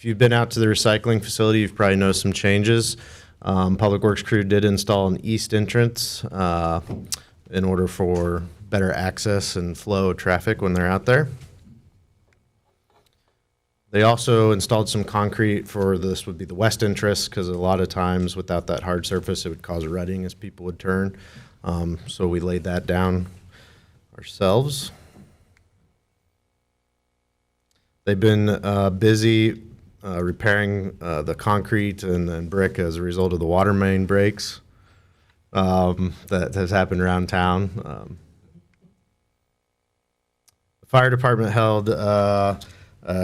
If you've been out to the recycling facility, you've probably noticed some changes. Public Works crew did install an east entrance in order for better access and flow of traffic when they're out there. They also installed some concrete for this would be the west entrance, because a lot of times without that hard surface it would cause rutting as people would turn. So we laid that down ourselves. They've been busy repairing the concrete and brick as a result of the water main breaks that has happened around town. The fire department held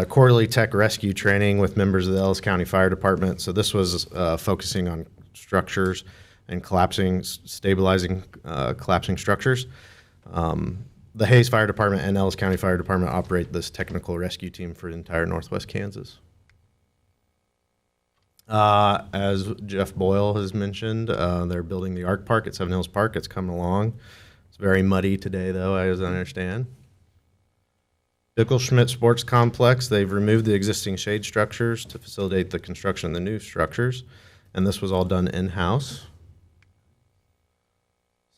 quarterly tech rescue training with members of the Ellis County Fire Department. So this was focusing on structures and stabilizing collapsing structures. The Hays Fire Department and Ellis County Fire Department operate this technical rescue team for entire Northwest Kansas. As Jeff Boyle has mentioned, they're building the Arc Park at Seven Hills Park. It's coming along. It's very muddy today, though, as I understand. Dickel-Schmidt Sports Complex, they've removed the existing shade structures to facilitate the construction of the new structures, and this was all done in-house.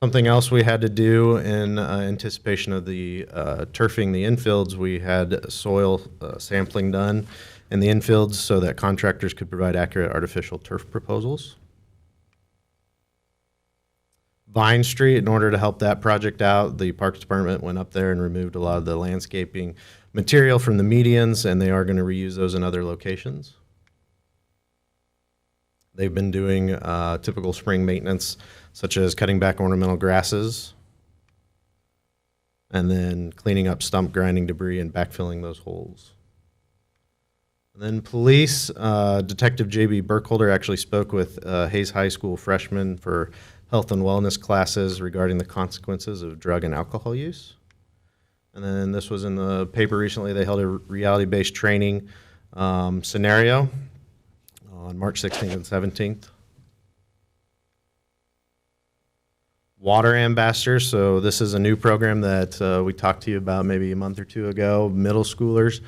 Something else we had to do in anticipation of the turfing the infields, we had soil sampling done in the infields so that contractors could provide accurate artificial turf proposals. Vine Street, in order to help that project out, the Parks Department went up there and removed a lot of the landscaping material from the medians, and they are going to reuse those in other locations. They've been doing typical spring maintenance, such as cutting back ornamental grasses, and then cleaning up stump grinding debris and backfilling those holes. And then police, Detective J.B. Burkholder actually spoke with Hays High School freshmen for health and wellness classes regarding the consequences of drug and alcohol use. And then this was in the paper recently. They held a reality-based training scenario on March 16th and 17th. Water Ambassadors, so this is a new program that we talked to you about maybe a month or two ago, middle schoolers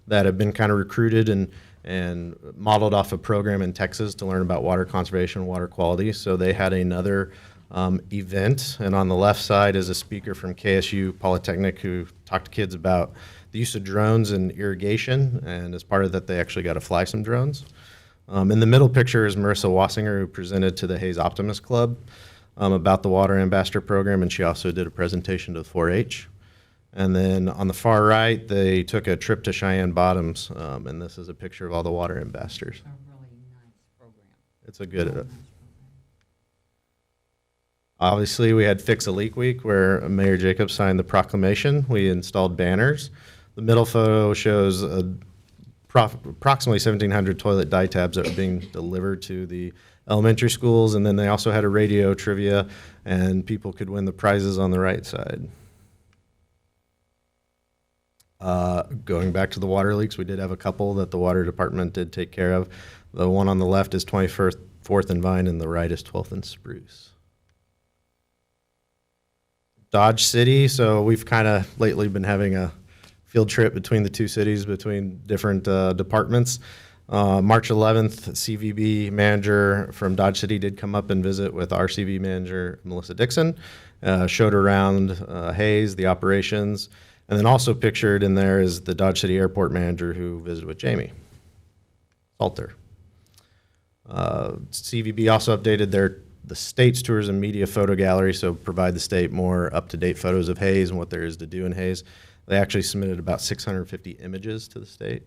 that have been kind of recruited and modeled off a program in Texas to learn about water conservation and water quality. So they had another event, and on the left side is a speaker from KSU Polytechnic who talked to kids about the use of drones in irrigation, and as part of that they actually got to fly some drones. In the middle picture is Marissa Wassinger, who presented to the Hays Optimist Club about the Water Ambassador program, and she also did a presentation to the 4-H. And then on the far right, they took a trip to Cheyenne Bottoms, and this is a picture of all the Water Ambassadors. A really nice program. It's a good. Obviously, we had Fix a Leak Week, where Mayor Jacobs signed the proclamation. We installed banners. The middle photo shows approximately 1,700 toilet dye tabs that are being delivered to the elementary schools, and then they also had a radio trivia, and people could win the prizes on the right side. Going back to the water leaks, we did have a couple that the water department did take care of. The one on the left is 24th and Vine, and the right is 12th and Spruce. Dodge City, so we've kind of lately been having a field trip between the two cities, between different departments. March 11th, CVB manager from Dodge City did come up and visit with our CV manager, Melissa Dixon, showed around Hays, the operations, and then also pictured in there is the Dodge City Airport manager who visited with Jamie Salter. CVB also updated the state's tourism media photo gallery, so provide the state more up-to-date photos of Hays and what there is to do in Hays. They actually submitted about 650 images to the state.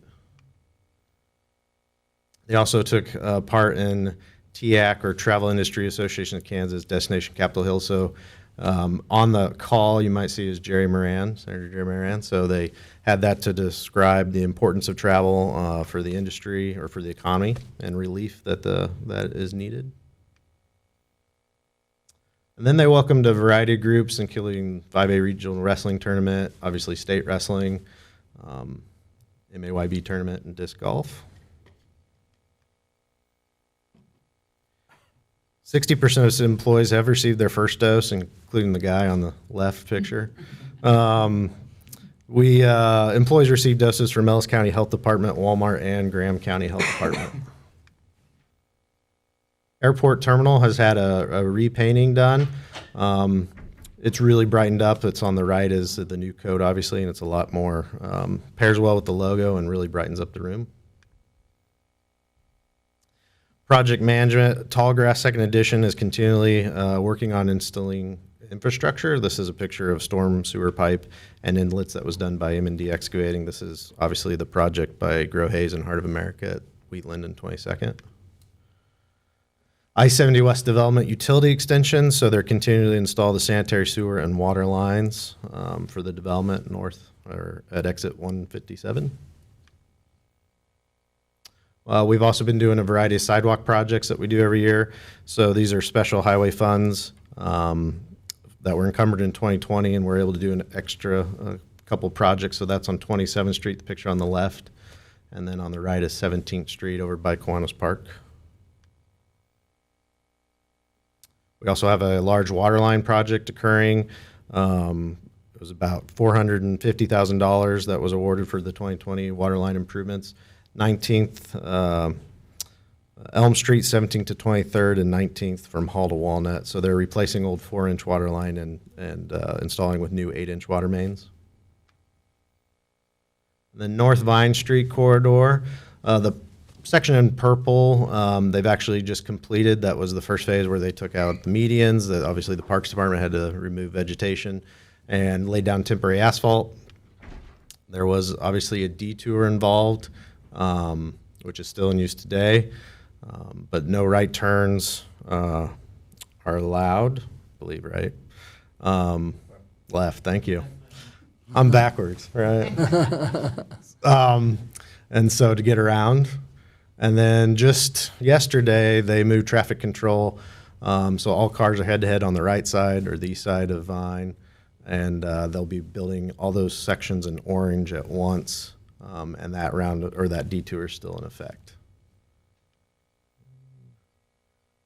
They also took part in TIAC, or Travel Industry Association of Kansas Destination Capitol Hill. So on the call you might see is Jerry Moran, Senator Jerry Moran. So they had that to describe the importance of travel for the industry or for the economy and relief that is needed. And then they welcomed a variety of groups, including 5A Regional Wrestling Tournament, obviously state wrestling, MAYB tournament, and disc golf. 60% of its employees have received their first dose, including the guy on the left picture. Employees receive doses from Ellis County Health Department, Walmart, and Graham County Health Department. Airport terminal has had a repainting done. It's really brightened up. It's on the right is the new coat, obviously, and it's a lot more, pairs well with the logo and really brightens up the room. Project management, Tallgrass Second Edition is continually working on installing infrastructure. This is a picture of storm sewer pipe and inlets that was done by M&D Excavating. This is obviously the project by Grow Hayes and Heart of America at Wheatland and 22nd. I-70 West Development utility extension, so they're continuing to install the sanitary sewer and water lines for the development north or at exit 157. We've also been doing a variety of sidewalk projects that we do every year. So these are special highway funds that were encumbered in 2020, and we're able to do an extra couple projects. So that's on 27th Street, the picture on the left, and then on the right is 17th Street over by Kiwanis Park. We also have a large water line project occurring. It was about $450,000 that was awarded for the 2020 water line improvements. 19th Elm Street, 17th to 23rd, and 19th from Hall to Walnut. So they're replacing old 4-inch water line and installing with new 8-inch water mains. The North Vine Street corridor, the section in purple, they've actually just completed. That was the first phase where they took out the medians. That obviously the Parks Department had to remove vegetation and lay down temporary asphalt. There was obviously a detour involved, which is still in use today, but no right turns are allowed, I believe, right? Left, thank you. I'm backwards, right? And so to get around. And then just yesterday, they moved traffic control. So all cars are head-to-head on the right side or the east side of Vine. And they'll be building all those sections in orange at once. And that round or that detour is still in effect.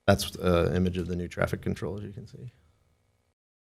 That's an image of the new traffic control, as you can see.